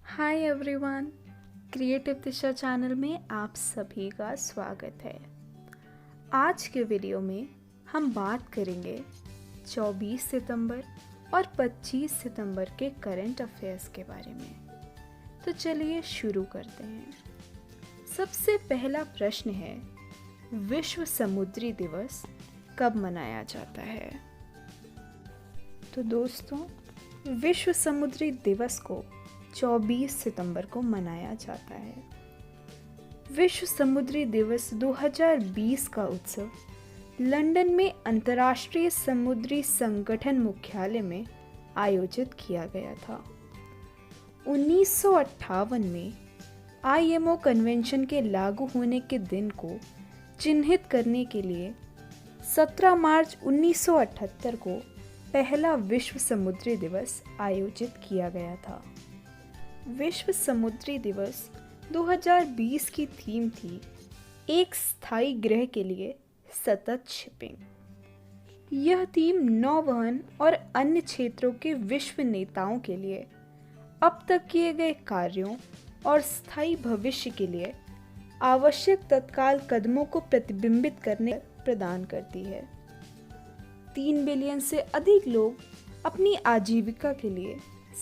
Hi everyone, creative दिशा channel में आप सभी का स्वागत है। आज के वीडियो में हम बात करेंगे 24 सितंबर और 25 सितंबर के करंट अफेयर्स के बारे में। तो चलिए शुरू करते हैं। सबसे पहला प्रश्न है, विश्व समुद्री दिवस कब मनाया जाता है? तो दोस्तों, विश्व समुद्री दिवस को 24 सितंबर को मनाया जाता है। विश्व समुद्री दिवस 2020 का उत्सव लंदन में अंतर्राष्ट्रीय समुद्री संगठन मुख्यालय में आयोजित किया गया था। 1958 में आईएमओ कन्वेंशन के लागू होने के दिन को चिन्हित करने के लिए 17 मार्च 1978 को पहला विश्व समुद्री दिवस आयोजित किया गया था। विश्व समुद्री दिवस 2020 की थीम थी एक स्थायी ग्रह के लिए सतत शिपिंग। यह थीम नौवहन और अन्य क्षेत्रों के विश्व नेताओं के लिए अब तक किए गए कार्यों और स्थायी भविष्य के लिए आवश्यक तत्काल कदमों को प्रतिबिंबित करने प्रदान करती है। 3 बिलियन से अधिक लोग अपनी आजीविका के लिए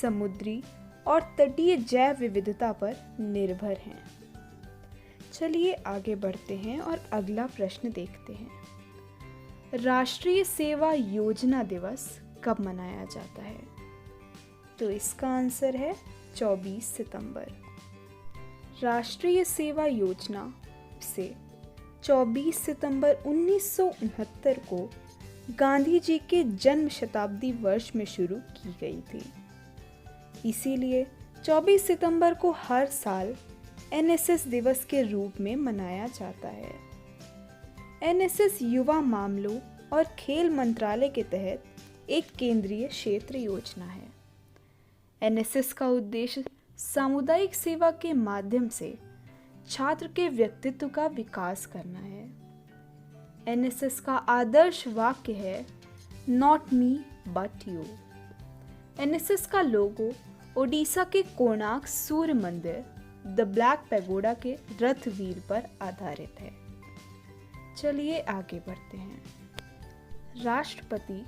समुद्री और तटीय जैव विविधता पर निर्भर हैं। चलिए आगे बढ़ते हैं और अगला प्रश्न देखते हैं। राष्ट्रीय सेवा योजना दिवस कब मनाया जाता है? तो इसका आंसर है 24 सितंबर। राष्ट्रीय सेवा योजना से 24 सितंबर 1969 को गांधी जी के जन्म शताब्दी वर्ष में शुरू की गई थी। इसीलिए 24 सितंबर को हर साल एनएसएस दिवस के रूप में मनाया जाता है। एनएसएस युवा मामलों और खेल मंत्रालय के तहत एक केंद्रीय क्षेत्र योजना है। एनएसएस का उद्देश्य सामुदायिक सेवा के माध्यम से छात्र के व्यक्तित्व का विकास करना है। एनएसएस का आदर्श वाक्य है, not me but you. NSS का लोगो ओडिशा के कोणार्क सूर्य मंदिर द ब्लैक पैगोडा के रथ व्हील पर आधारित है। चलिए आगे बढ़ते हैं। राष्ट्रपति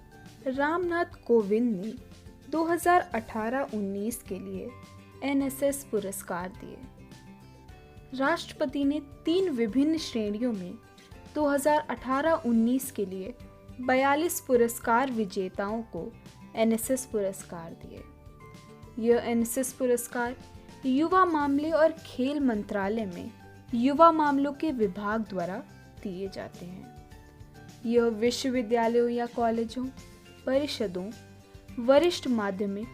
रामनाथ कोविंद ने 2018-19 के लिए एनएसएस पुरस्कार दिए। राष्ट्रपति ने 3 विभिन्न श्रेणियों में 2018-19 के लिए 42 पुरस्कार विजेताओं को एनएसएस पुरस्कार दिए। यह एनएसएस पुरस्कार युवा मामले और खेल मंत्रालय में युवा मामलों के विभाग द्वारा दिए जाते हैं। यह विश्वविद्यालयों या कॉलेजों, परिषदों, वरिष्ठ माध्यमिक,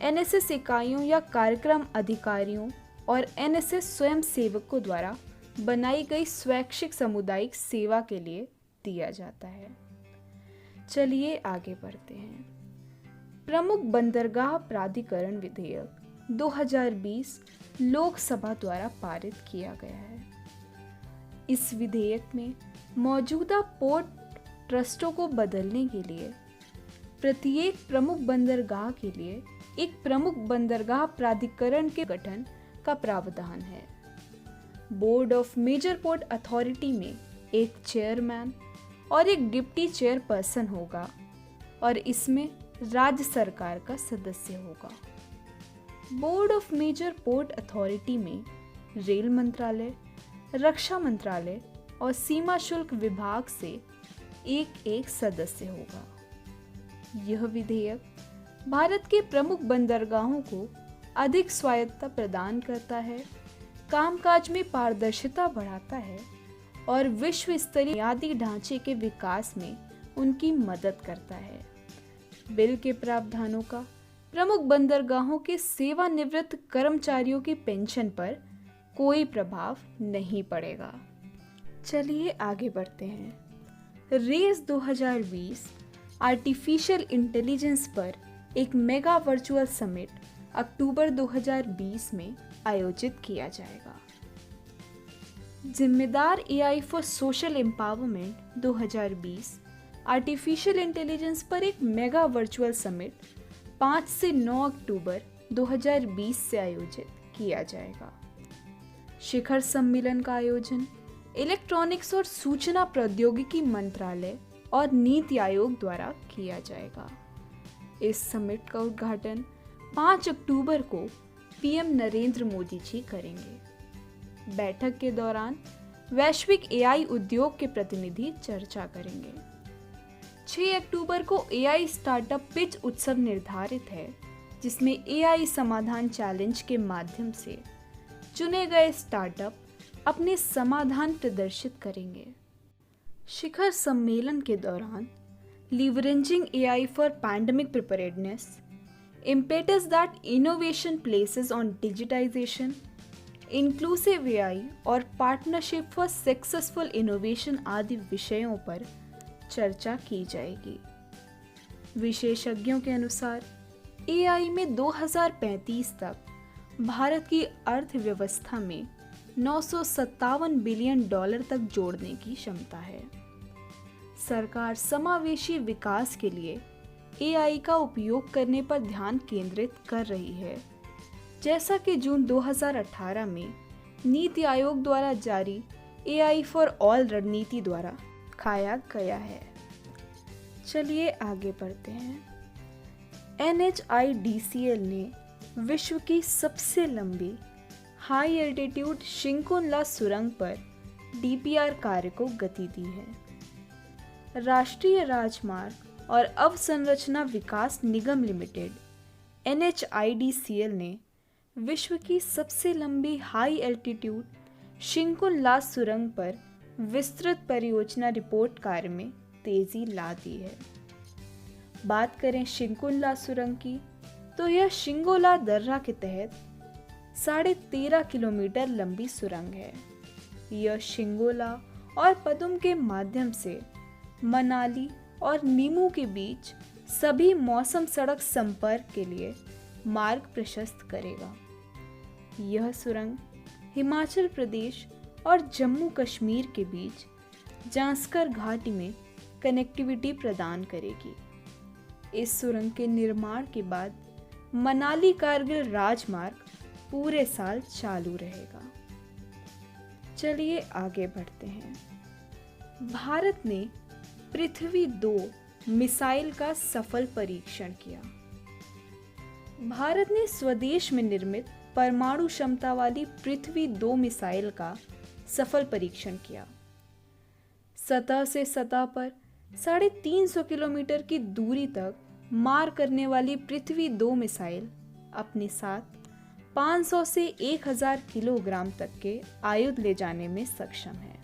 एनएसएस इकाइयों या कार्यक्रम अधिकारियों और एनएसएस स्वयं सेवकों द्वारा बनाई गई स्वैच्छिक सामुदायिक सेवा के लिए दिया जाता है। चलिए आगे बढ़ते हैं। प्रमुख बंदरगाह प्राधिकरण विधेयक 2020 लोकसभा द्वारा पारित किया गया है। इस विधेयक में मौजूदा पोर्ट ट्रस्टों को बदलने के लिए प्रत्येक प्रमुख बंदरगाह के लिए एक प्रमुख बंदरगाह प्राधिकरण के गठन का प्रावधान है। Board of major port authority में एक चेयरमैन और एक डिप्टी चेयरपर्सन होगा और इसमें राज्य सरकार का सदस्य होगा। Board of major port authority में रेल मंत्रालय, रक्षा मंत्रालय और सीमा शुल्क विभाग से एक सदस्य होगा। यह विधेयक भारत के प्रमुख बंदरगाहों को अधिक स्वायत्तता प्रदान करता है, कामकाज में पारदर्शिता बढ़ाता है और विश्व स्तरीय बुनियादी ढांचे के विकास में उनकी मदद करता है। बिल के प्रावधानों का प्रमुख बंदरगाहों के सेवानिवृत्त कर्मचारियों की पेंशन पर कोई प्रभाव नहीं पड़ेगा। चलिए आगे बढ़ते हैं। रेस 2020 आर्टिफिशियल इंटेलिजेंस पर एक मेगा वर्चुअल समिट अक्टूबर 2020 में आयोजित किया जाएगा। जिम्मेदार AI for social empowerment 2020 artificial intelligence पर एक मेगा वर्चुअल समिट 5 से 9 अक्टूबर 2020 से आयोजित किया जाएगा। शिखर सम्मेलन का आयोजन इलेक्ट्रॉनिक्स और सूचना प्रौद्योगिकी मंत्रालय और नीति आयोग द्वारा किया जाएगा। इस समिट का उद्घाटन 5 अक्टूबर को पीएम नरेंद्र मोदी जी करेंगे। बैठक के दौरान वैश्विक एआई उद्योग के प्रतिनिधि चर्चा करेंगे। 6 अक्टूबर को एआई स्टार्टअप पिच उत्सव निर्धारित है, जिसमें एआई समाधान चैलेंज के माध्यम से चुने गए स्टार्टअप अपने समाधान प्रदर्शित करेंगे। शिखर सम्मेलन के दौरान leveraging AI for pandemic preparedness, impetus that innovation places on digitization, inclusive AI और पार्टनरशिप फॉर सक्सेसफुल इनोवेशन आदि विषयों पर चर्चा की जाएगी। विशेषज्ञों के अनुसार AI में 2035 तक भारत की अर्थव्यवस्था में $957 बिलियन तक जोड़ने की क्षमता है। सरकार समावेशी विकास के लिए AI का उपयोग करने पर ध्यान केंद्रित कर रही है, जैसा कि जून 2018 में नीति आयोग द्वारा जारी AI फॉर ऑल रणनीति द्वारा दिखाया गया है। चलिए आगे बढ़ते हैं। NHIDCL ने विश्व की सबसे लंबी हाई एल्टीट्यूड शिंकुनला सुरंग पर DPR कार्य को गति दी है। राष्ट्रीय राजमार्ग और अवसंरचना विकास निगम लिमिटेड NHIDCL ने विश्व की सबसे लंबी हाई एल्टीट्यूड शिंकुनला सुरंग पर विस्तृत परियोजना रिपोर्ट कार्य में तेजी ला दी है। बात करें शिंकुनला सुरंग की, तो यह शिंगोला दर्रा के तहत 13.5 किलोमीटर लंबी सुरंग है। यह शिंगोला और पदुम के माध्यम से मनाली और नीमू के बीच सभी मौसम सड़क संपर्क के लिए मार्ग प्रशस्त करेगा। यह सुरंग हिमाचल प्रदेश और जम्मू कश्मीर के बीच जांस्कर घाटी में कनेक्टिविटी प्रदान करेगी। इस सुरंग के निर्माण के बाद मनाली कारगिल राजमार्ग पूरे साल चालू रहेगा। चलिए आगे बढ़ते हैं। भारत ने पृथ्वी 2 मिसाइल का सफल परीक्षण किया। भारत ने स्वदेश में निर्मित परमाणु क्षमता वाली पृथ्वी 2 मिसाइल का सफल परीक्षण किया। सतह से सतह पर 350 किलोमीटर की दूरी तक मार करने वाली पृथ्वी 2 मिसाइल अपने साथ 500 से 1000 किलोग्राम तक के आयुध ले जाने में सक्षम है।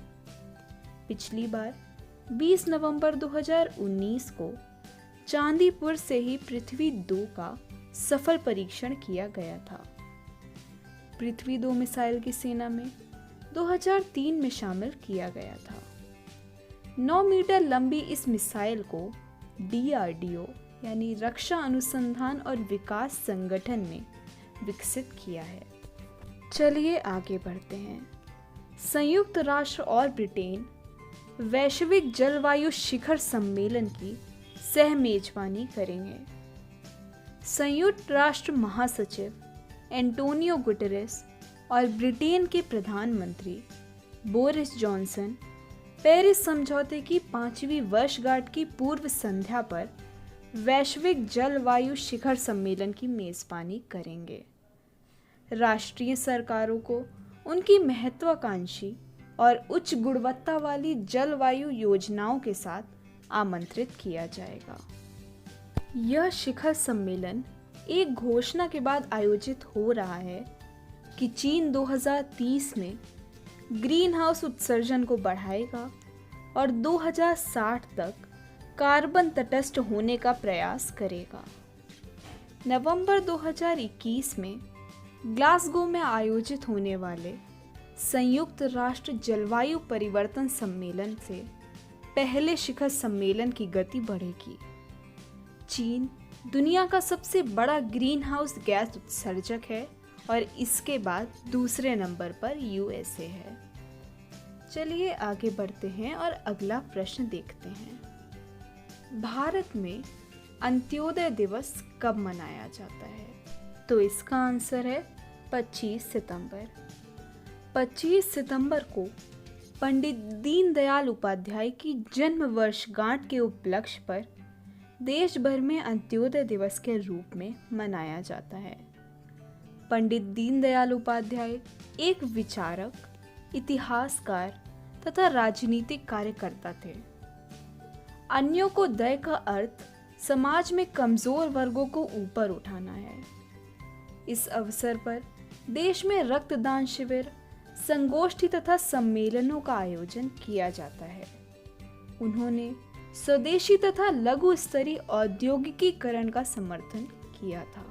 पिछली बार 20 नवंबर 2019 को चांदीपुर से ही पृथ्वी 2 का सफल परीक्षण किया गया था। पृथ्वी 2 मिसाइल की सेना में 2003 में शामिल किया गया था। 9 मीटर लंबी इस मिसाइल को DRDO यानी रक्षा अनुसंधान और विकास संगठन ने विकसित किया है। चलिए आगे बढ़ते हैं। संयुक्त राष्ट्र और ब्रिटेन वैश्विक जलवायु शिखर सम्मेलन की सह मेजबानी करेंगे। संयुक्त राष्ट्र महासचिव एंटोनियो गुटेरेस और ब्रिटेन के प्रधानमंत्री बोरिस जॉनसन पेरिस समझौते की 5वीं वर्षगांठ की पूर्व संध्या पर वैश्विक जलवायु शिखर सम्मेलन की मेजबानी करेंगे। राष्ट्रीय सरकारों को उनकी महत्वाकांक्षी और उच्च गुणवत्ता वाली जलवायु योजनाओं के साथ आमंत्रित किया जाएगा। यह शिखर सम्मेलन एक घोषणा के बाद आयोजित हो रहा है कि चीन 2030 में ग्रीन हाउस उत्सर्जन को बढ़ाएगा और 2060 तक कार्बन तटस्थ होने का प्रयास करेगा। नवंबर 2021 में ग्लासगो में आयोजित होने वाले संयुक्त राष्ट्र जलवायु परिवर्तन सम्मेलन से पहले शिखर सम्मेलन की गति बढ़ेगी। चीन दुनिया का सबसे बड़ा ग्रीन हाउस गैस उत्सर्जक है और इसके बाद दूसरे नंबर पर USA है। चलिए आगे बढ़ते हैं और अगला प्रश्न देखते हैं। भारत में अंत्योदय दिवस कब मनाया जाता है? तो इसका आंसर है 25 सितंबर। 25 सितंबर को पंडित दीनदयाल उपाध्याय की जन्म वर्षगांठ के उपलक्ष्य पर देश भर में अंत्योदय दिवस के रूप में मनाया जाता है। पंडित दीनदयाल उपाध्याय एक विचारक, इतिहासकार तथा राजनीतिक कार्यकर्ता थे। अन्यों को दया का अर्थ समाज में कमजोर वर्गों को ऊपर उठाना है। इस अवसर पर देश में रक्तदान शिविर, संगोष्ठी तथा सम्मेलनों का आयोजन किया जाता है। उन्होंने स्वदेशी तथा लघु स्तरीय औद्योगिकीकरण का समर्थन किया था।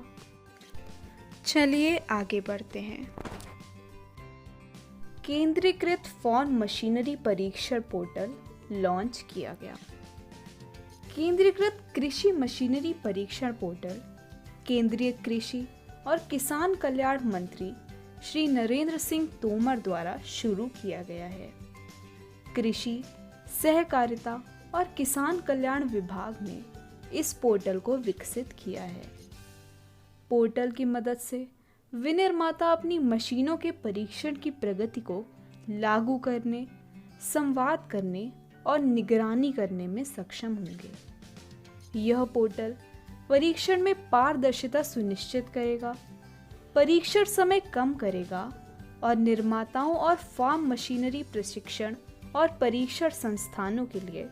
चलिए आगे बढ़ते हैं। केंद्रीकृत फार्म मशीनरी परीक्षण पोर्टल लॉन्च किया गया। केंद्रीकृत कृषि मशीनरी परीक्षण पोर्टल केंद्रीय कृषि और किसान कल्याण मंत्री श्री नरेंद्र सिंह तोमर द्वारा शुरू किया गया है। कृषि, सहकारिता और किसान कल्याण विभाग ने इस पोर्टल को विकसित किया है। पोर्टल की मदद से विनिर्माता अपनी मशीनों के परीक्षण की प्रगति को लागू करने, संवाद करने और निगरानी करने में सक्षम होंगे। यह पोर्टल परीक्षण में पारदर्शिता सुनिश्चित करेगा, परीक्षण समय कम करेगा और निर्माताओं और फार्म मशीनरी प्रशिक्षण और परीक्षण संस्थानों के लिए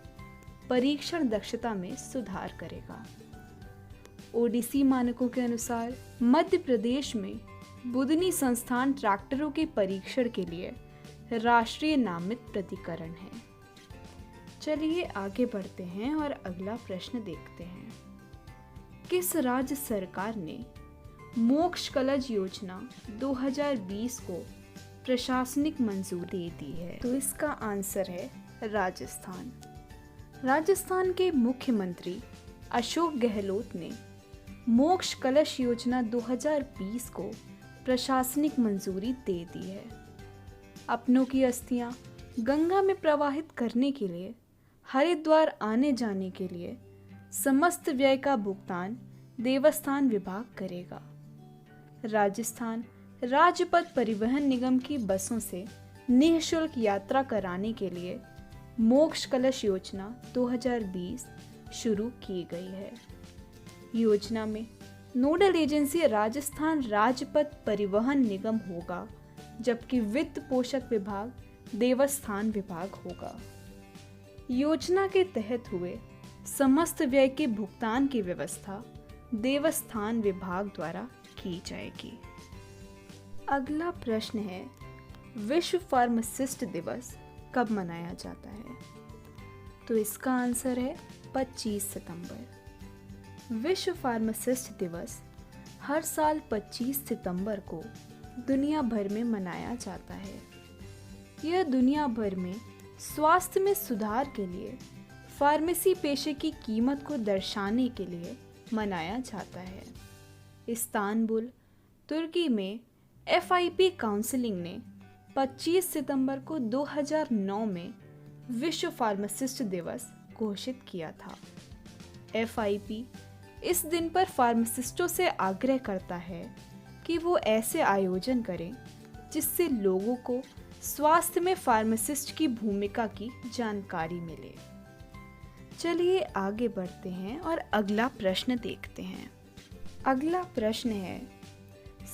परीक्षण दक्षता में सुधार करेगा। ओडीसी मानकों के अनुसार मध्य प्रदेश में बुदनी संस्थान ट्रैक्टरों के परीक्षण के लिए राष्ट्रीय नामित प्राधिकरण है। चलिए आगे बढ़ते हैं और अगला प्रश्न देखते हैं। किस राज्य सरकार ने मोक्ष कलश योजना 2020 को प्रशासनिक मंजूरी दे दी है? तो इसका आंसर है राजस्थान। राजस्थान के मुख्यमंत्री अशोक गहलोत ने मोक्ष कलश योजना 2020 को प्रशासनिक मंजूरी दे दी है। अपनों की अस्थियां गंगा में प्रवाहित करने के लिए हरिद्वार आने जाने के लिए समस्त व्यय का भुगतान देवस्थान विभाग करेगा। राजस्थान राज्यपथ परिवहन निगम की बसों से निःशुल्क यात्रा कराने के लिए मोक्ष कलश योजना 2020 शुरू की गई है। योजना में नोडल एजेंसी राजस्थान राज्यपथ परिवहन निगम होगा, जबकि वित्त पोषक विभाग देवस्थान विभाग होगा। योजना के तहत हुए समस्त व्यय के भुगतान की व्यवस्था देवस्थान विभाग द्वारा की जाएगी। अगला प्रश्न है, विश्व फार्मासिस्ट दिवस कब मनाया जाता है? तो इसका आंसर है 25 सितंबर। विश्व फार्मासिस्ट दिवस हर साल 25 सितंबर को दुनिया भर में मनाया जाता है। यह दुनिया भर में स्वास्थ्य में सुधार के लिए फार्मेसी पेशे की कीमत को दर्शाने के लिए मनाया जाता है। इस्तांबुल, तुर्की में FIP काउंसिलिंग ने 25 सितंबर को 2009 में विश्व फार्मासिस्ट दिवस घोषित किया था। FIP इस दिन पर फार्मासिस्टों से आग्रह करता है कि वो ऐसे आयोजन करें जिससे लोगों को स्वास्थ्य में फार्मासिस्ट की भूमिका की जानकारी मिले। चलिए आगे बढ़ते हैं और अगला प्रश्न देखते हैं। अगला प्रश्न है,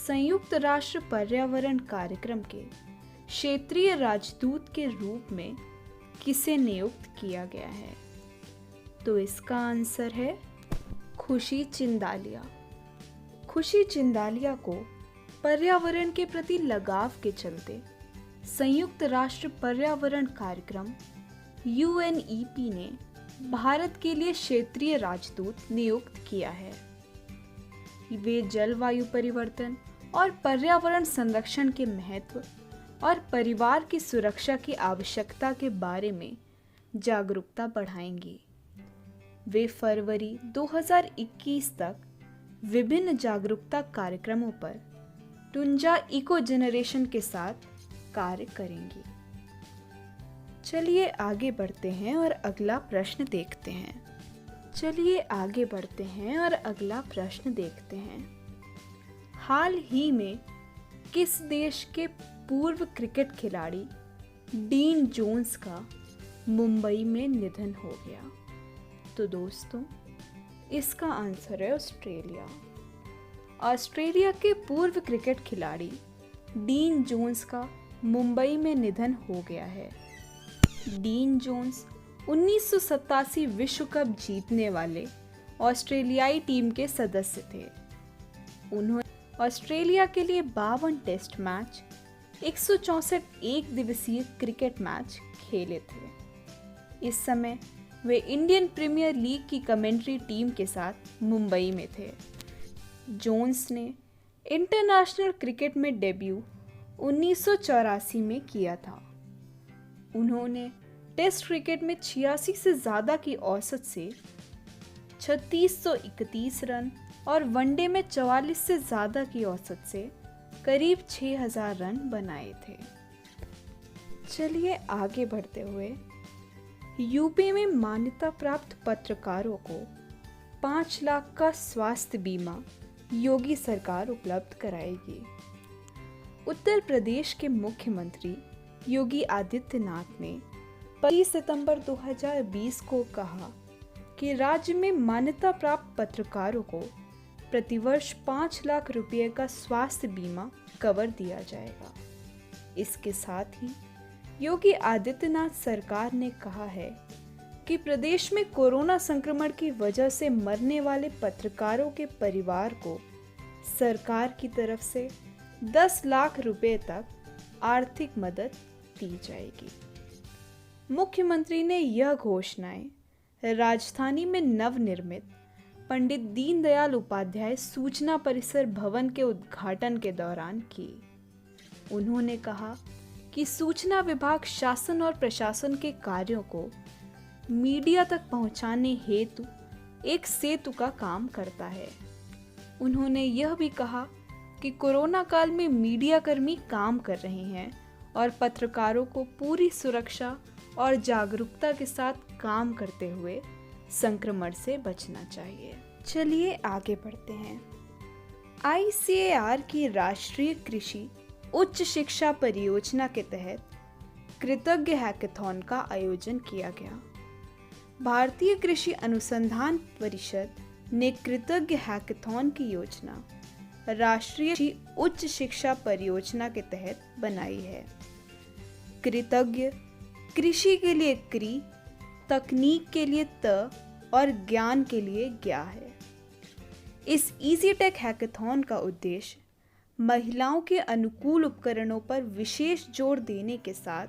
संयुक्त राष्ट्र पर्यावरण कार्यक्रम के क्षेत्रीय राजदूत के रूप में किसे नियुक्त किया गया है? तो इसका आंसर है खुशी चिंदालिया। खुशी चिंदालिया को पर्यावरण के प्रति लगाव के चलते संयुक्त राष्ट्र पर्यावरण कार्यक्रम UNEP ने भारत के लिए क्षेत्रीय राजदूत नियुक्त किया है। वे जलवायु परिवर्तन और पर्यावरण संरक्षण के महत्व और परिवार की सुरक्षा की आवश्यकता के बारे में जागरूकता बढ़ाएंगी। वे फरवरी 2021 तक विभिन्न जागरूकता कार्यक्रमों पर टुंजा इको जेनरेशन के साथ कार्य करेंगी। चलिए आगे बढ़ते हैं और अगला प्रश्न देखते हैं। चलिए आगे बढ़ते हैं और अगला प्रश्न देखते हैं। हाल ही में किस देश के पूर्व क्रिकेट खिलाड़ी डीन जोन्स का मुंबई में निधन हो गया? तो दोस्तों, इसका आंसर है ऑस्ट्रेलिया। ऑस्ट्रेलिया के पूर्व क्रिकेट खिलाड़ी डीन जोन्स का मुंबई में निधन हो गया है। डीन जोन्स 1987 विश्व कप जीतने वाले ऑस्ट्रेलियाई टीम के सदस्य थे। उन्होंने ऑस्ट्रेलिया के लिए 52 टेस्ट मैच, 164 एक दिवसीय क्रिकेट मैच खेले थे। इस समय वे इंडियन प्रीमियर लीग की कमेंट्री टीम के साथ मुंबई में थे। जोन्स ने इंटरनेशनल क्रिकेट में डेब्यू 1984 में किया था। उन्होंने टेस्ट क्रिकेट में 86 से ज़्यादा की औसत से 3631 रन और वनडे में 44 से ज़्यादा की औसत से करीब 6000 रन बनाए थे। चलिए आगे बढ़ते हुए, यूपी में मान्यता प्राप्त पत्रकारों को 5 लाख का स्वास्थ्य बीमा योगी सरकार उपलब्ध कराएगी। उत्तर प्रदेश के मुख्यमंत्री योगी आदित्यनाथ ने 25 सितंबर 2020 को कहा कि राज्य में मान्यता प्राप्त पत्रकारों को प्रतिवर्ष 5 लाख रुपए का स्वास्थ्य बीमा कवर दिया जाएगा। इसके साथ ही योगी आदित्यनाथ सरकार ने कहा है कि प्रदेश में कोरोना संक्रमण की वजह से मरने वाले पत्रकारों के परिवार को सरकार की तरफ से 10 लाख रुपए तक आर्थिक मदद दी जाएगी। मुख्यमंत्री ने यह घोषणाएं राजधानी में नवनिर्मित पंडित दीनदयाल उपाध्याय सूचना परिसर भवन के उद्घाटन के दौरान की। उन्होंने कहा कि सूचना विभाग शासन और प्रशासन के कार्यों को मीडिया तक पहुंचाने हेतु एक सेतु का काम करता है। उन्होंने यह भी कहा कि कोरोना काल में मीडिया कर्मी काम कर रहे हैं और पत्रकारों को पूरी सुरक्षा और जागरूकता के साथ काम करते हुए संक्रमण से बचना चाहिए। चलिए आगे बढ़ते हैं। ICAR की राष्ट्रीय कृषि उच्च शिक्षा परियोजना के तहत कृतज्ञ हैकाथॉन का आयोजन किया गया। भारतीय कृषि अनुसंधान परिषद ने कृतज्ञ हैकाथॉन की योजना राष्ट्रीय उच्च शिक्षा परियोजना के तहत बनाई है। कृतज्ञ कृषि के लिए कृ, तकनीक के लिए त और ज्ञान के लिए ज्ञा है। इस इजी टेक हैकाथॉन का उद्देश्य महिलाओं के अनुकूल उपकरणों पर विशेष जोर देने के साथ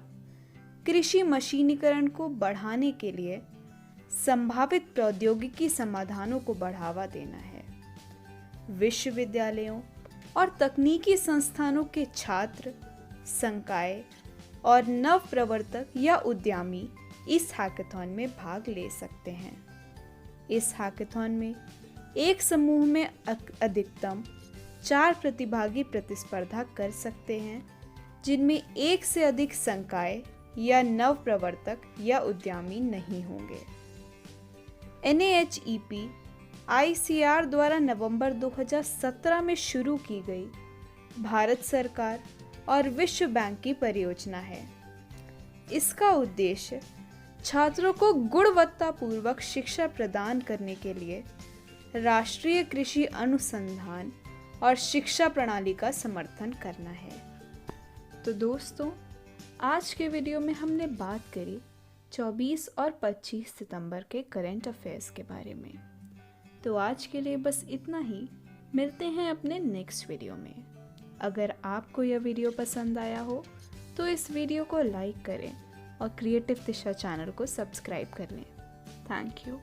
कृषि मशीनीकरण को बढ़ाने के लिए संभावित प्रौद्योगिकी समाधानों को बढ़ावा देना है। विश्वविद्यालयों और तकनीकी संस्थानों के छात्र, संकाय और नव प्रवर्तक या उद्यमी इस हैकाथॉन में भाग ले सकते हैं। इस हैकाथॉन में एक समूह में अधिकतम 4 प्रतिभागी प्रतिस्पर्धा कर सकते हैं, जिनमें एक से अधिक संकाय या नव प्रवर्तक या उद्यमी नहीं होंगे। NAHEP ICAR द्वारा नवंबर 2017 में शुरू की गई भारत सरकार और विश्व बैंक की परियोजना है। इसका उद्देश्य छात्रों को गुणवत्तापूर्वक शिक्षा प्रदान करने के लिए राष्ट्रीय कृषि अनुसंधान और शिक्षा प्रणाली का समर्थन करना है। तो दोस्तों, आज के वीडियो में हमने बात करी 24 और 25 सितंबर के करंट अफेयर्स के बारे में। तो आज के लिए बस इतना ही। मिलते हैं अपने नेक्स्ट वीडियो में। अगर आपको यह वीडियो पसंद आया हो तो इस वीडियो को लाइक करें और क्रिएटिव दिशा चैनल को सब्सक्राइब कर लें। Thank you.